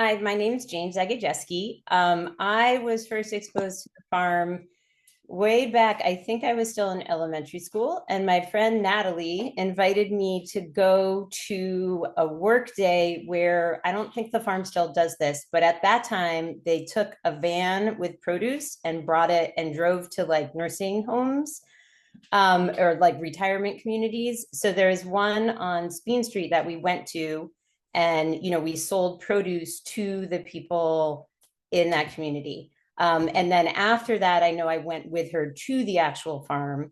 Hi, my name's Jane Zagajeski. I was first exposed to the farm way back. I think I was still in elementary school, and my friend Natalie invited me to go to a work day where I don't think the farm still does this, but at that time they took a van with produce and brought it and drove to like nursing homes or like retirement communities. So there's one on Speen Street that we went to, and we sold produce to the people in that community. And then after that, I know I went with her to the actual farm.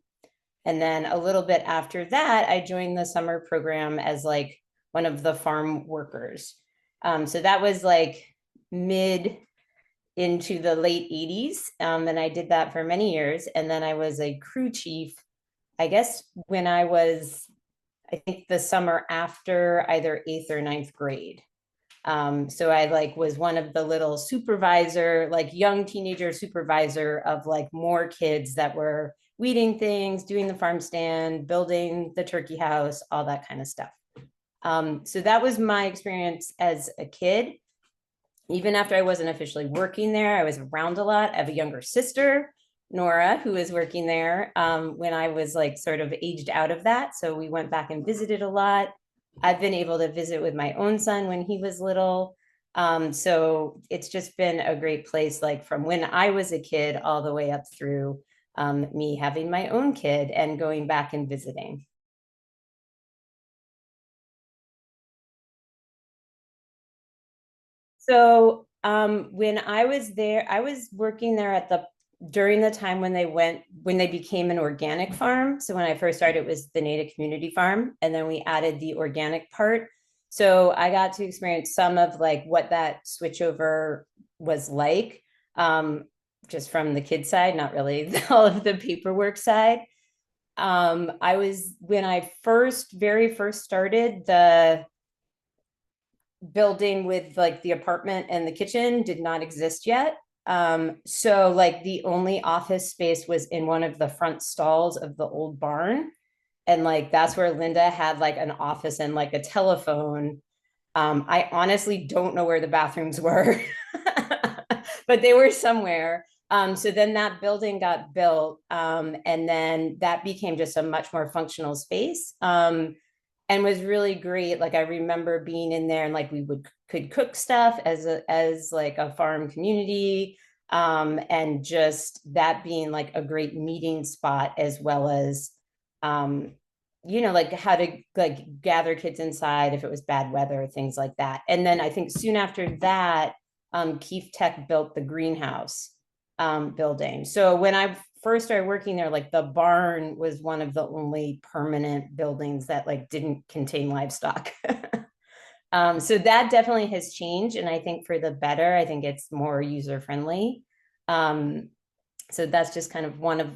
And then a little bit after that, I joined the summer program as like one of the farm workers. So that was like mid into the late 80s. And I did that for many years. And then I was a crew chief, I guess, when I was, I think the summer after either eighth or ninth grade. So I like was one of the little supervisor, like young teenager supervisor of like more kids that were weeding things, doing the farm stand, building the turkey house, all that kind of stuff. So that was my experience as a kid. Even after I wasn't officially working there, I was around a lot. I have a younger sister, Nora, who is working there when I was like sort of aged out of that. So we went back and visited a lot. I've been able to visit with my own son when he was little. So it's just been a great place, like from when I was a kid all the way up through me having my own kid and going back and visiting. So when I was there, I was working there at the during the time when they became an organic farm. So when I first started, it was the Natick Community Farm, and then we added the organic part. So I got to experience some of like what that switchover was like, um, just from the kid side, not really all of the paperwork side. I was when I very first started the building with like the apartment and the kitchen did not exist yet. So like the only office space was in one of the front stalls of the old barn. And like that's where Linda had like an office and like a telephone. I honestly don't know where the bathrooms were, but they were somewhere. So then that building got built, and then that became just a much more functional space. And was really great. Like I remember being in there and like we would could cook stuff as like a farm community, and just that being like a great meeting spot as well as um, like how to like gather kids inside if it was bad weather, things like that. And then I think soon after that, Keefe Tech built the greenhouse building. So when I first started working there, like the barn was one of the only permanent buildings that like didn't contain livestock. So that definitely has changed, and I think for the better. I think it's more user friendly. Um, so that's just kind of one of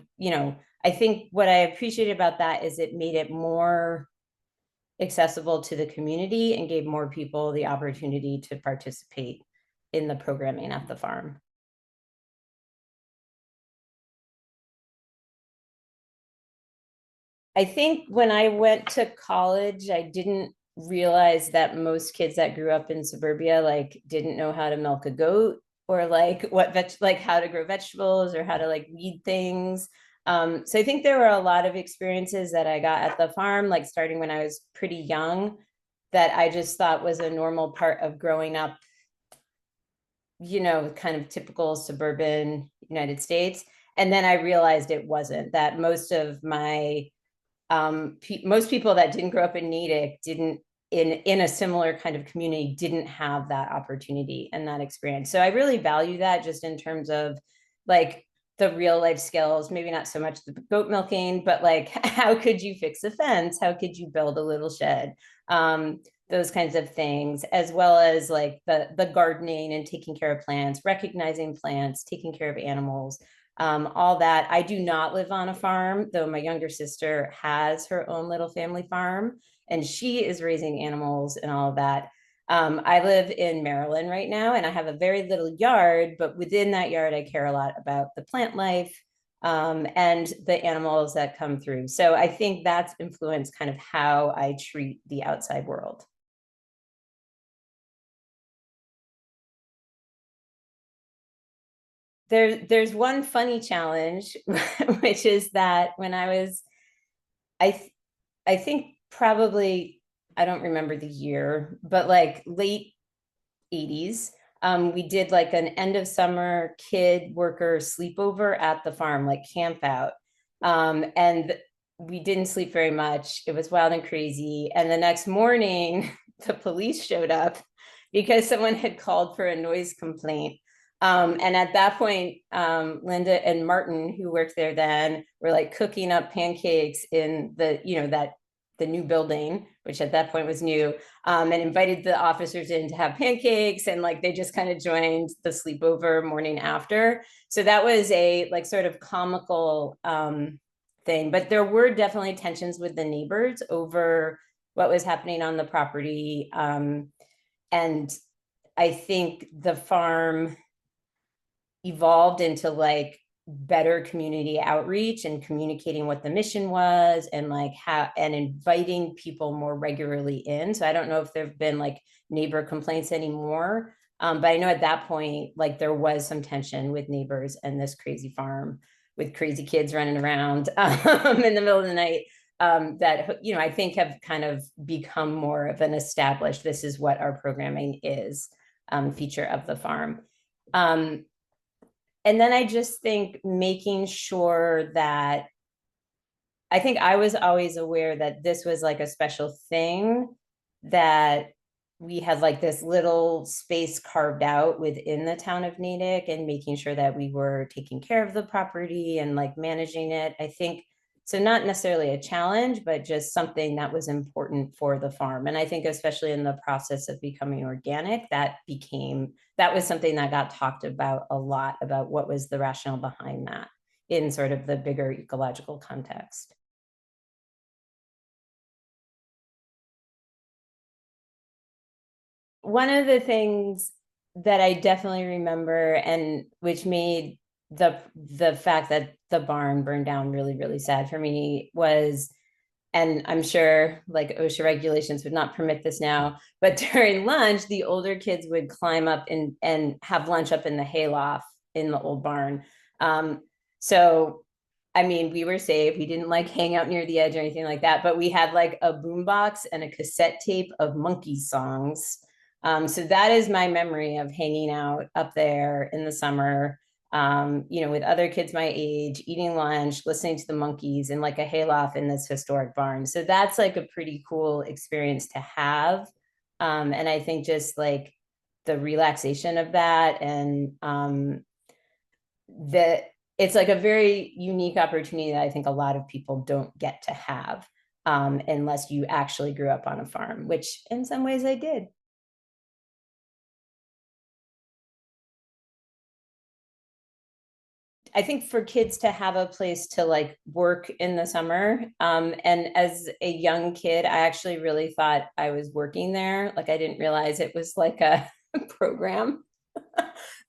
I think what I appreciated about that is it made it more accessible to the community and gave more people the opportunity to participate in the programming at the farm. I think when I went to college, I didn't realize that most kids that grew up in suburbia like didn't know how to milk a goat or like like how to grow vegetables or how to like weed things. So I think there were a lot of experiences that I got at the farm, like starting when I was pretty young, that I just thought was a normal part of growing up, kind of typical suburban United States. And then I realized it wasn't, that most of my most people that didn't grow up in Natick didn't in a similar kind of community didn't have that opportunity and that experience. So I really value that just in terms of like the real life skills, maybe not so much the goat milking, but like how could you fix a fence? How could you build a little shed? Those kinds of things, as well as like the gardening and taking care of plants, recognizing plants, taking care of animals, all that. I do not live on a farm, though my younger sister has her own little family farm and she is raising animals and all of that. I live in Maryland right now and I have a very little yard, but within that yard, I care a lot about the plant life and the animals that come through. So I think that's influenced kind of how I treat the outside world. there's one funny challenge, which is that when I was, I I think probably, I don't remember the year, but like late 80s, we did like an end of summer kid worker sleepover at the farm, like camp out. And we didn't sleep very much. It was wild and crazy. And the next morning, the police showed up because someone had called for a noise complaint. And at that point, Linda and Martin, who worked there then, were like cooking up pancakes in the, that the new building, which at that point was new, and invited the officers in to have pancakes, and like they just kind of joined the sleepover morning after. So that was a like sort of comical thing, but there were definitely tensions with the neighbors over what was happening on the property. And I think the farm evolved into like better community outreach and communicating what the mission was, and like how, and inviting people more regularly in. So I don't know if there've been like neighbor complaints anymore. But I know at that point, like there was some tension with neighbors and this crazy farm with crazy kids running around in the middle of the night, that, I think have kind of become more of an established, this is what our programming is, feature of the farm. Um, and then I just think making sure that, I think I was always aware that this was like a special thing, that we had like this little space carved out within the town of Natick, and making sure that we were taking care of the property and like managing it. I think so, not necessarily a challenge, but just something that was important for the farm. And I think especially in the process of becoming organic, that was something that got talked about a lot, about what was the rationale behind that in sort of the bigger ecological context. One of the things that I definitely remember, and which made the fact that the barn burned down really, really sad for me, was, and I'm sure like OSHA regulations would not permit this now, but during lunch, the older kids would climb up and have lunch up in the hayloft in the old barn. So I mean, we were safe. We didn't like hang out near the edge or anything like that, but we had like a boombox and a cassette tape of monkey songs. So that is my memory of hanging out up there in the summer, with other kids my age, eating lunch, listening to the monkeys in like a hayloft in this historic barn. So that's like a pretty cool experience to have. And I think just like the relaxation of that, and that it's like a very unique opportunity that I think a lot of people don't get to have, unless you actually grew up on a farm, which in some ways I did. I think for kids to have a place to like work in the summer. And as a young kid, I actually really thought I was working there. Like I didn't realize it was like a program.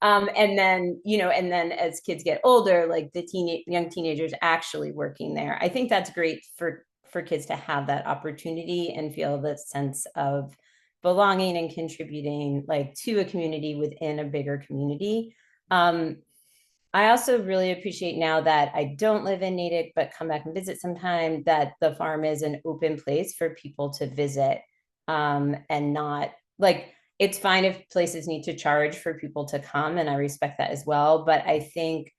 And then as kids get older, like the young teenagers actually working there. I think that's great for kids to have that opportunity and feel the sense of belonging and contributing like to a community within a bigger community. I also really appreciate, now that I don't live in Natick, but come back and visit sometime, that the farm is an open place for people to visit. And not like, it's fine if places need to charge for people to come, and I respect that as well. But I think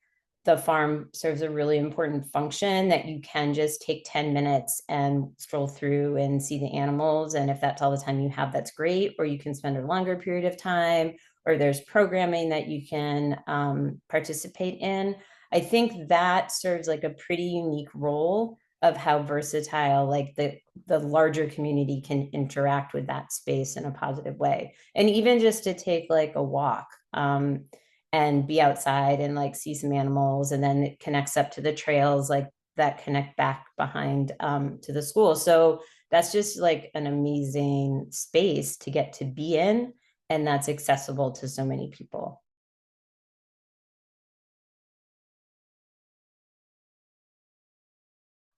the farm serves a really important function, that you can just take 10 minutes and stroll through and see the animals. And if that's all the time you have, that's great. Or you can spend a longer period of time, or there's programming that you can participate in. I think that serves like a pretty unique role of how versatile like the larger community can interact with that space in a positive way. And even just to take like a walk, and be outside and like see some animals, and then it connects up to the trails like that connect back behind, to the school. So that's just like an amazing space to get to be in, and that's accessible to so many people.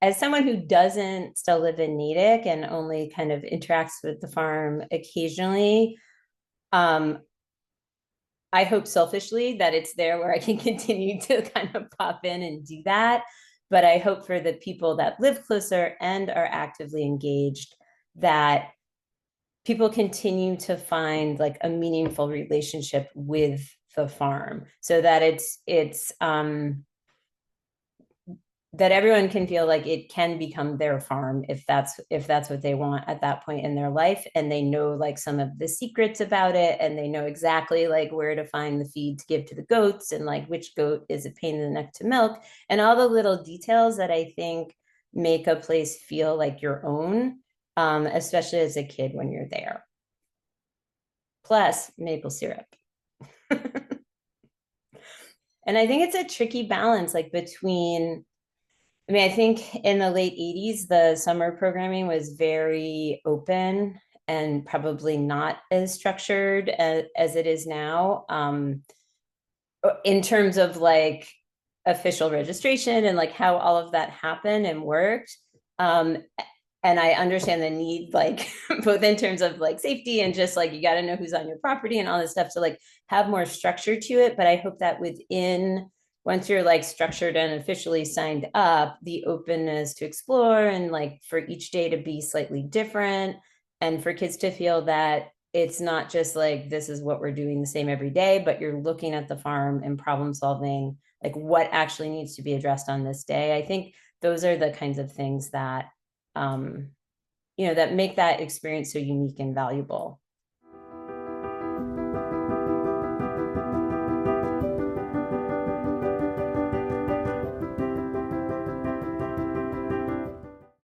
As someone who doesn't still live in Natick and only kind of interacts with the farm occasionally, um, I hope selfishly that it's there where I can continue to kind of pop in and do that. But I hope for the people that live closer and are actively engaged that people continue to find like a meaningful relationship with the farm so that it's that everyone can feel like it can become their farm if that's what they want at that point in their life, and they know like some of the secrets about it, and they know exactly like where to find the feed to give to the goats, and like which goat is a pain in the neck to milk, and all the little details that I think make a place feel like your own, especially as a kid when you're there. Plus maple syrup. And I think it's a tricky balance, like between, I mean, I think in the late 80s, the summer programming was very open and probably not as structured as it is now, in terms of like official registration and like how all of that happened and worked. Um, and I understand the need, like both in terms of like safety and just like you got to know who's on your property and all this stuff to like have more structure to it. But I hope that within, once you're like structured and officially signed up, the openness to explore and like for each day to be slightly different, and for kids to feel that it's not just like this is what we're doing the same every day, but you're looking at the farm and problem solving like what actually needs to be addressed on this day. I think those are the kinds of things that um, that make that experience so unique and valuable.